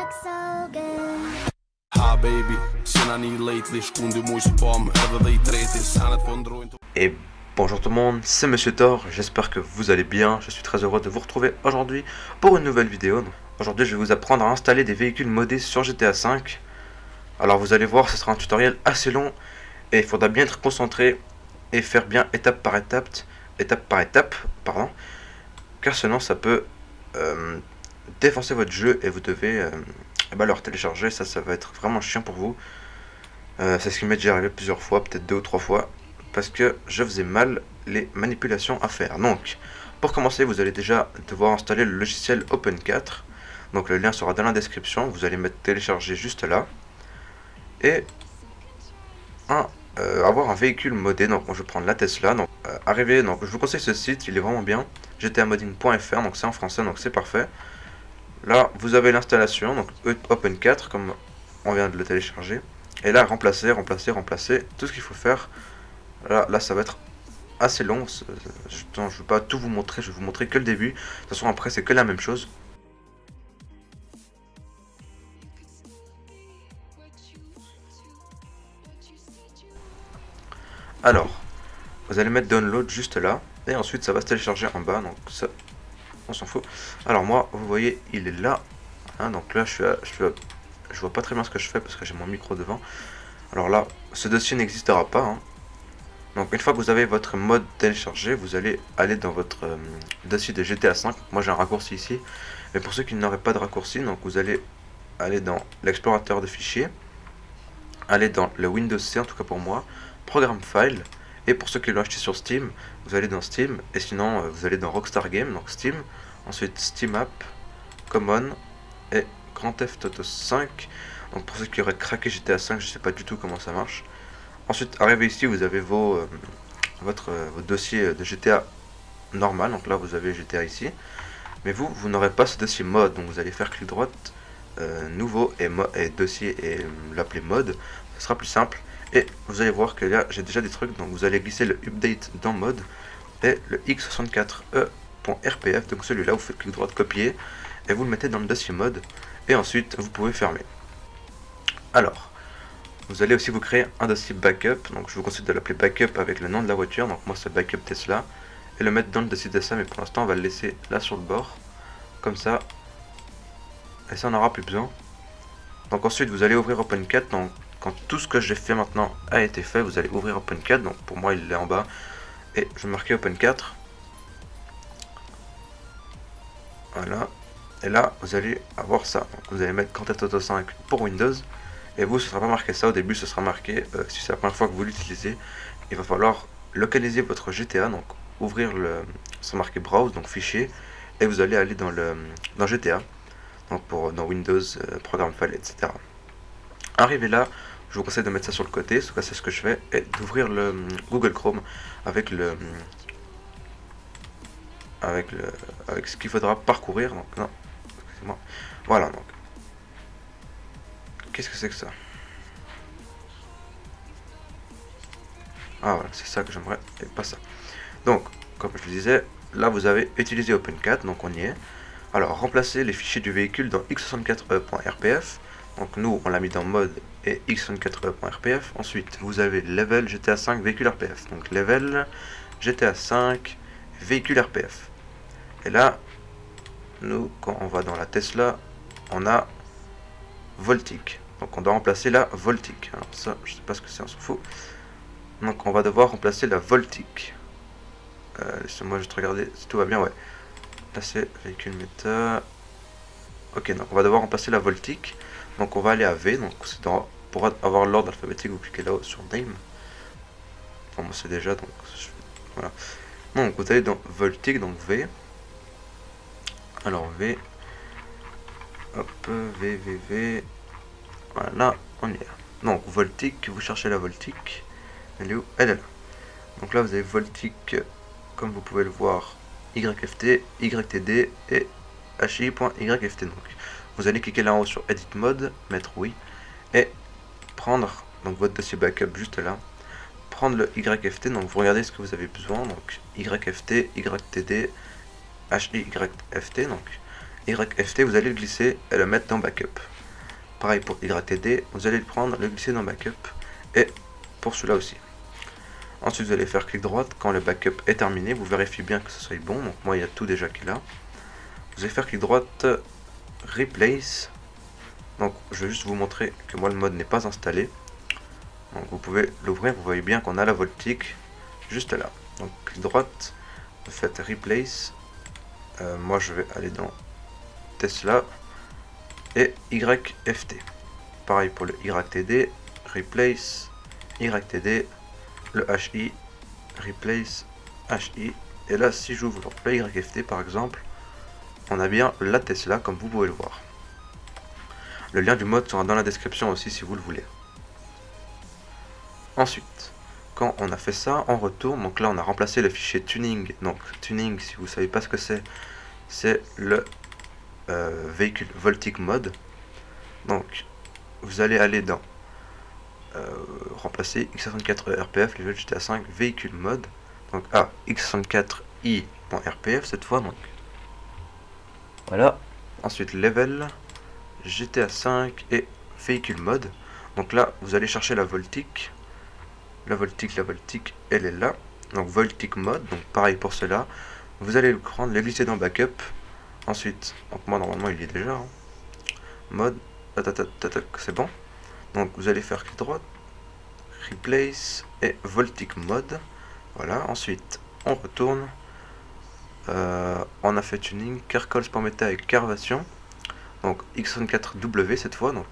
look so good. Ah baby, Et bonjour tout le monde, c'est Monsieur Thor, j'espère que vous allez bien, je suis très heureux de vous retrouver aujourd'hui pour une nouvelle vidéo. Aujourd'hui je vais vous apprendre à installer des véhicules modés sur GTA V. Alors vous allez voir, ce sera un tutoriel assez long et il faudra bien être concentré et faire bien étape par étape, pardon, car sinon ça peut défoncer votre jeu et vous devez le télécharger. Ça va être vraiment chiant pour vous. C'est ce qui m'est déjà arrivé plusieurs fois, peut-être 2 ou 3 fois, parce que je faisais mal les manipulations à faire. Donc pour commencer, vous allez déjà devoir installer le logiciel Open4. Donc le lien sera dans la description, vous allez mettre télécharger juste là et avoir un véhicule modé. Donc moi je vais prendre la Tesla. Donc donc je vous conseille ce site, il est vraiment bien, gtamodding.fr, donc c'est en français, donc c'est parfait. Là vous avez l'installation, donc Open4 comme on vient de le télécharger, et là remplacer tout ce qu'il faut faire. Là ça va être assez long, je ne vais pas tout vous montrer, je vais vous montrer que le début. De toute façon après c'est que la même chose. Alors, vous allez mettre download juste là, et ensuite ça va se télécharger en bas, donc ça, on s'en fout. Alors moi, vous voyez, il est là, hein, donc là je vois pas très bien ce que je fais parce que j'ai mon micro devant. Alors là, ce dossier n'existera pas, hein. Donc une fois que vous avez votre mode téléchargé, vous allez aller dans votre dossier de GTA V. Moi j'ai un raccourci ici, mais pour ceux qui n'auraient pas de raccourci, donc vous allez aller dans l'explorateur de fichiers, aller dans le Windows C, en tout cas pour moi, Programme File, et pour ceux qui l'ont acheté sur Steam, vous allez dans Steam, et sinon vous allez dans Rockstar Game, donc Steam, ensuite Steam App, Common, et Grand Theft Auto 5. Donc pour ceux qui auraient craqué GTA 5, je sais pas du tout comment ça marche. Ensuite, arrivé ici, vous avez vos dossiers de GTA normal, donc là vous avez GTA ici, mais vous n'aurez pas ce dossier mode, donc vous allez faire clic droite, nouveau et dossier, et l'appeler mode, ce sera plus simple. Et vous allez voir que là j'ai déjà des trucs, donc vous allez glisser le update dans mode et le x64e.rpf, donc celui-là vous faites clic droit copier et vous le mettez dans le dossier mode, et ensuite vous pouvez fermer. Alors vous allez aussi vous créer un dossier backup, donc je vous conseille de l'appeler backup avec le nom de la voiture, donc moi c'est backup Tesla, et le mettre dans le dossier Tesla, mais pour l'instant on va le laisser là sur le bord, comme ça, et ça on n'aura plus besoin. Donc ensuite vous allez ouvrir Open4, donc quand tout ce que j'ai fait maintenant a été fait, vous allez ouvrir Open4, donc pour moi il est en bas, et je vais marquer Open4, voilà, et là vous allez avoir ça, donc vous allez mettre Grand Theft Auto 5 pour Windows, et vous ce sera pas marqué ça, au début ce sera marqué, si c'est la première fois que vous l'utilisez, il va falloir localiser votre GTA, donc ouvrir le, c'est marqué browse, donc fichier, et vous allez aller dans GTA, donc dans Windows, programme file, etc. Arrivé là, je vous conseille de mettre ça sur le côté, en tout cas c'est ce que je fais, et d'ouvrir le Google Chrome avec ce qu'il faudra parcourir. Donc non, excusez-moi. Voilà, donc qu'est-ce que c'est que ça? Ah voilà, c'est ça que j'aimerais, et pas ça. Donc, comme je le disais, là vous avez utilisé Open4, donc on y est. Alors, remplacer les fichiers du véhicule dans x64e.rpf. Donc nous, on l'a mis dans mode et x64e.rpf. Ensuite, vous avez level GTA 5 véhicule RPF. Donc level GTA 5 véhicule RPF. Et là, nous, quand on va dans la Tesla, on a Voltic. Donc on doit remplacer la Voltic. Alors ça, je sais pas ce que c'est, on s'en fout. Donc on va devoir remplacer la Voltic. Laissez-moi juste regarder si tout va bien, ouais. Là c'est véhicule méta. Ok, donc on va devoir remplacer la Voltic. Donc on va aller à V, donc c'est pour avoir l'ordre alphabétique, vous cliquez là-haut sur Name. Bon, moi c'est déjà, donc voilà. Donc vous allez dans Voltic, donc V. Alors V. Hop, V. Voilà, on y est. Donc Voltic, vous cherchez la Voltic. Elle est où? Elle est là. Donc là vous avez Voltic, comme vous pouvez le voir, YFT, YTD et HI.YFT. Donc vous allez cliquer là en haut sur Edit Mode, mettre oui, et prendre donc votre dossier backup juste là, prendre le YFT, donc vous regardez ce que vous avez besoin, donc YFT, YTD, HIYFT, donc YFT vous allez le glisser et le mettre dans backup. pareil pour YTD, vous allez le prendre, le glisser dans backup, et pour celui-là aussi. Ensuite vous allez faire clic droit, quand le backup est terminé, vous vérifiez bien que ce soit bon, donc moi il y a tout déjà qui est là. Vous allez faire clic droit, replace, donc je vais juste vous montrer que moi le mode n'est pas installé. Donc vous pouvez l'ouvrir, vous voyez bien qu'on a la Voltic juste là. Donc clic droite, vous faites replace, moi je vais aller dans Tesla et YFT. Pareil pour le YTD, replace, YTD, le HI, replace, HI. Et là si j'ouvre le YFT par exemple, on a bien la Tesla comme vous pouvez le voir. Le lien du mode sera dans la description aussi si vous le voulez. Ensuite, quand on a fait ça, on retourne. Donc là, on a remplacé le fichier tuning. Donc tuning, si vous savez pas ce que c'est le véhicule Voltic mode. Donc vous allez aller dans remplacer x64 RPF, level GTA 5 véhicule mode. Donc x64i.rpf cette fois. Donc voilà. Ensuite level GTA 5 et véhicule mode. Donc là, vous allez chercher la Voltic. La Voltic, elle est là. Donc Voltic mode, donc pareil pour cela. Vous allez le prendre, le glisser dans backup. Ensuite, donc moi normalement il y est déjà. Hein. Mode, c'est bon. Donc vous allez faire clic droit, replace et Voltic mode. Voilà. Ensuite, on retourne. On a fait tuning, Carcols pour méta et Carvation. Donc x64W cette fois. Donc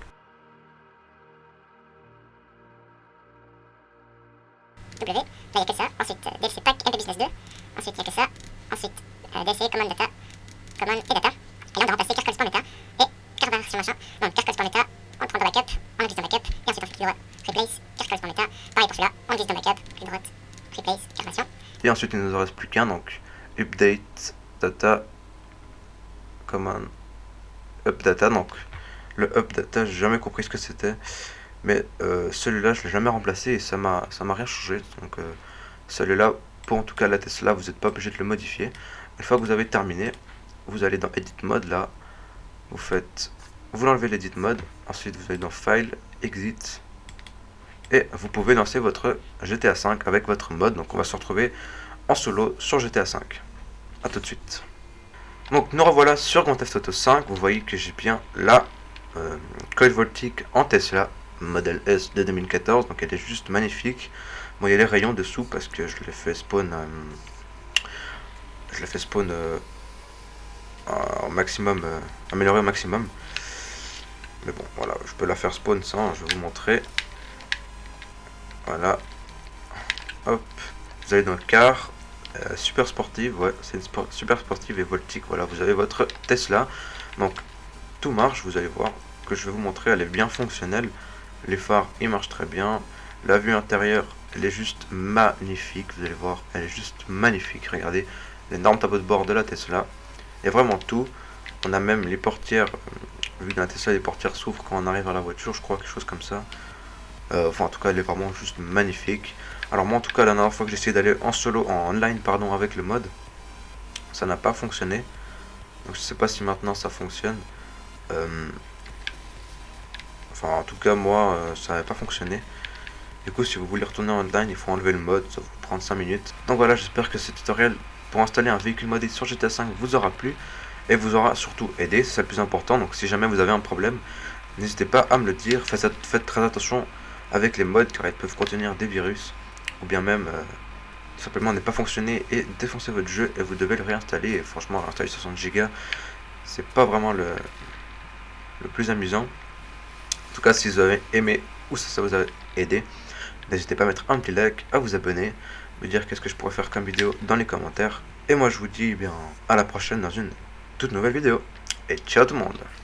W, là il n'y a que ça, ensuite DLC Pack MP Business 2, ensuite il n'y a que ça, ensuite DLC Command Data, Command et Data, et là on doit remplacer Carcols machin, et Carvation machin, donc Carcols Meta, on prend dans backup, on glisse dans backup, et ensuite on fait clic droit, replace, Carcols Meta, pareil pour celui-là, on glisse dans backup, clic droit, replace, Carvation. Et ensuite il ne nous en reste plus qu'un, donc Update Data, Command, Up Data, donc le Up Data, j'ai jamais compris ce que c'était. Mais celui-là je l'ai jamais remplacé et ça m'a rien changé. Donc celui-là, pour en tout cas la Tesla, vous n'êtes pas obligé de le modifier. Une fois que vous avez terminé, vous allez dans Edit Mode là, vous l'enlevez l'Edit Mode, ensuite vous allez dans File, Exit, et vous pouvez lancer votre GTA 5 avec votre mode. Donc on va se retrouver en solo sur GTA 5. A tout de suite. Donc nous revoilà sur Grand Theft Auto 5, vous voyez que j'ai bien la Coil Voltic en Tesla modèle S de 2014, donc elle est juste magnifique. Bon, il y a les rayons dessous parce que je l'ai fait spawn au maximum, amélioré au maximum. Mais bon, voilà, je peux la faire spawn sans, je vais vous montrer. Voilà. Hop, vous allez dans le car, super sportive, ouais, c'est une super sportive et Voltic. Voilà, vous avez votre Tesla. Donc tout marche, vous allez voir que je vais vous montrer, elle est bien fonctionnelle. Les phares, ils marchent très bien. La vue intérieure, elle est juste magnifique. Vous allez voir, elle est juste magnifique. Regardez l'énorme tableau de bord de la Tesla. Il y a vraiment tout. On a même les portières. Vu que dans la Tesla, les portières s'ouvrent quand on arrive à la voiture, je crois, quelque chose comme ça. Enfin, en tout cas, elle est vraiment juste magnifique. Alors moi, en tout cas, la dernière fois que j'ai essayé d'aller en solo, en online, pardon, avec le mode, ça n'a pas fonctionné. Donc je sais pas si maintenant ça fonctionne. Enfin, en tout cas, moi, ça n'avait pas fonctionné. Du coup, si vous voulez retourner en online, il faut enlever le mode, ça va vous prendre 5 minutes. Donc voilà, j'espère que ce tutoriel pour installer un véhicule modé sur GTA 5 vous aura plu et vous aura surtout aidé, c'est ça le plus important. Donc si jamais vous avez un problème, n'hésitez pas à me le dire. Faites très attention avec les mods car ils peuvent contenir des virus ou bien même tout simplement ne pas fonctionner et défoncer votre jeu et vous devez le réinstaller. Et franchement, réinstaller 60 Go, c'est pas vraiment le plus amusant. En tout cas, si vous avez aimé ou si ça vous a aidé, n'hésitez pas à mettre un petit like, à vous abonner, me dire qu'est-ce que je pourrais faire comme vidéo dans les commentaires. Et moi je vous dis bien à la prochaine dans une toute nouvelle vidéo. Et ciao tout le monde.